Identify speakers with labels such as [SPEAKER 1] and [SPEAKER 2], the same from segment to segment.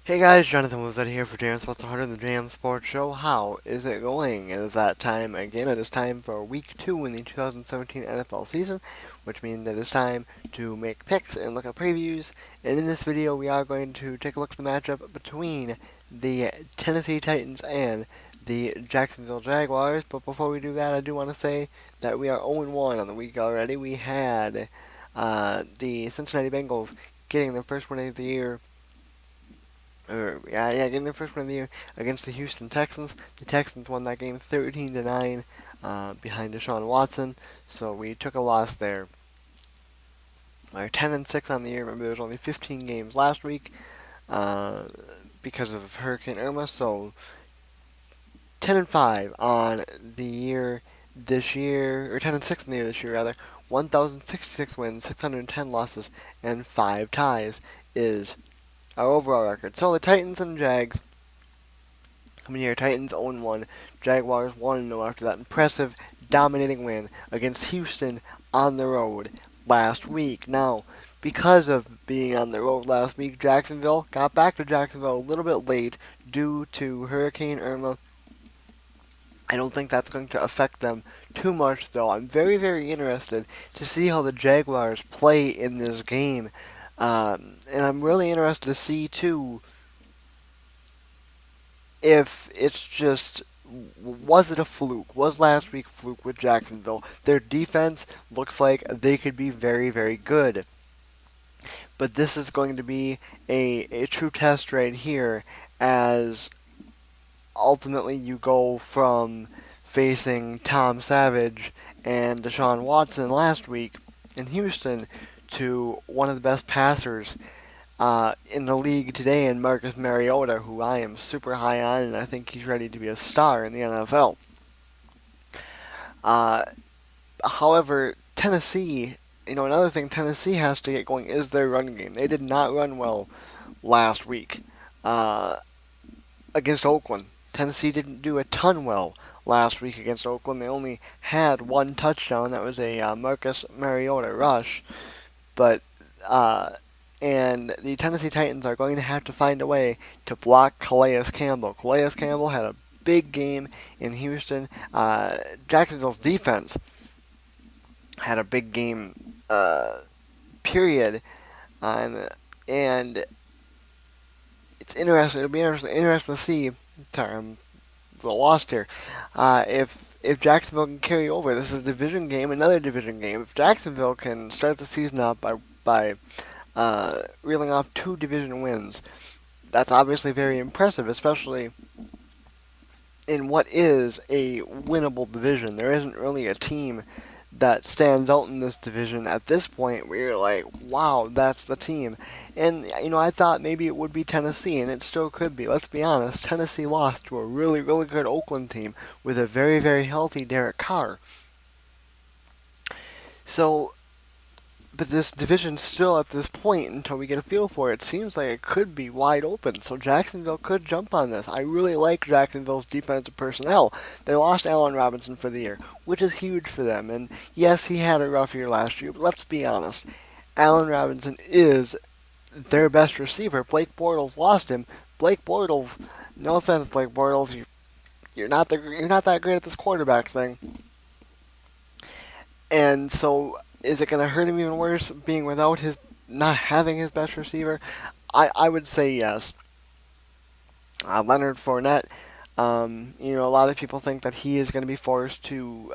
[SPEAKER 1] Hey guys, Jonathan Wizard here for Jam Sports 100, the Jam Sports Show. How is it going? It is that time again. It is time for week 2 in the 2017 NFL season, which means that it's time to make picks and look at previews. And in this video, we are going to take a look at the matchup between the Tennessee Titans and the Jacksonville Jaguars. But before we do that, I do want to say that we are 0-1 on the week already. We had the Cincinnati Bengals getting their first win of the year getting their first win of the year against the Houston Texans. The Texans won that game 13-9 behind Deshaun Watson, so we took a loss there. We're 10-6 on the year. Remember, there was only 15 games last week uh, because of Hurricane Irma, so 10-5 on the year this year, or 10-6 in the year this year rather. 1,066 wins, 610 losses, and 5 ties is our overall record. So the Titans and Jags coming here, Titans 0-1, Jaguars 1-0 after that impressive, dominating win against Houston on the road last week. Now, because of being on the road last week, Jacksonville got back to Jacksonville a little bit late due to Hurricane Irma. I don't think that's going to affect them too much, though. I'm very, very interested to see how the Jaguars play in this game. And I'm really interested to see, too, if it's just, was it a fluke? Was last week a fluke with Jacksonville? Their defense looks like they could be very, very good. But this is going to be a true test right here, as ultimately you go from facing Tom Savage and Deshaun Watson last week in Houston to one of the best passers in the league today in Marcus Mariota, who I am super high on, and I think he's ready to be a star in the NFL. Uh, However, Tennessee, another thing Tennessee has to get going is their run game. They did not run well last week uh, against Oakland. Tennessee didn't do a ton well last week against Oakland. They only had one touchdown. That was a Marcus Mariota rush. But and the Tennessee Titans are going to have to find a way to block Calais Campbell. Calais Campbell had a big game in Houston. Jacksonville's defense had a big game, period. And it's interesting. It'll be interesting to see. Sorry, I'm a little lost here. If Jacksonville can carry over, this is a division game, another division game. If Jacksonville can start the season up by reeling off 2 division wins, that's obviously very impressive, especially in what is a winnable division. There isn't really a team that stands out in this division at this point where you're like, wow, that's the team. And, I thought maybe it would be Tennessee, and it still could be. Let's be honest, Tennessee lost to a really, really good Oakland team with a very, very healthy Derek Carr. So, but this division still at this point, until we get a feel for it, seems like it could be wide open. So Jacksonville could jump on this. I really like Jacksonville's defensive personnel. They lost Allen Robinson for the year, which is huge for them. And yes, he had a rough year last year, but let's be honest. Allen Robinson is their best receiver. Blake Bortles lost him. Blake Bortles, no offense, Blake Bortles, you're not that great at this quarterback thing. And so, is it going to hurt him even worse being without not having his best receiver? I would say yes. Leonard Fournette, a lot of people think that he is going to be forced to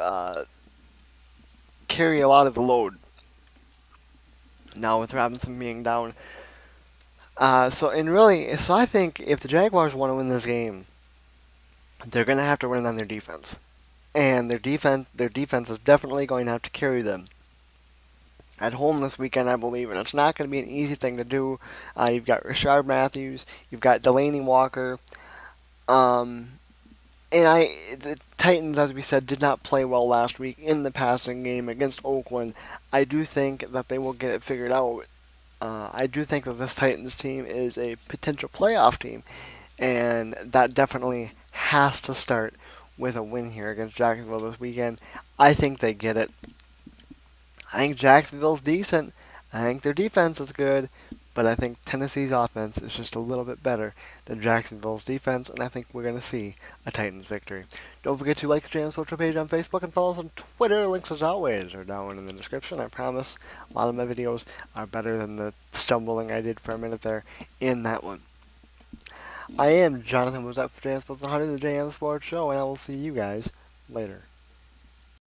[SPEAKER 1] carry a lot of the load now with Robinson being down. So I think if the Jaguars want to win this game, they're going to have to win on their defense, and their defense is definitely going to have to carry them at home this weekend, I believe, and it's not going to be an easy thing to do. You've got Rashard Matthews, you've got Delaney Walker, and the Titans, as we said, did not play well last week in the passing game against Oakland. I do think that they will get it figured out. I do think that this Titans team is a potential playoff team, and that definitely has to start with a win here against Jacksonville this weekend. I think they get it. I think Jacksonville's decent. I think their defense is good, But I think Tennessee's offense is just a little bit better than Jacksonville's defense, and I think we're going to see a Titans victory. Don't forget to like the Jam Social page on Facebook and follow us on Twitter. Links, as always, are down in the description. I promise a lot of my videos are better than the stumbling I did for a minute there in that one. I am Jonathan, was up for Jam Sports 100, the JM Sports Show, and I will see you guys later.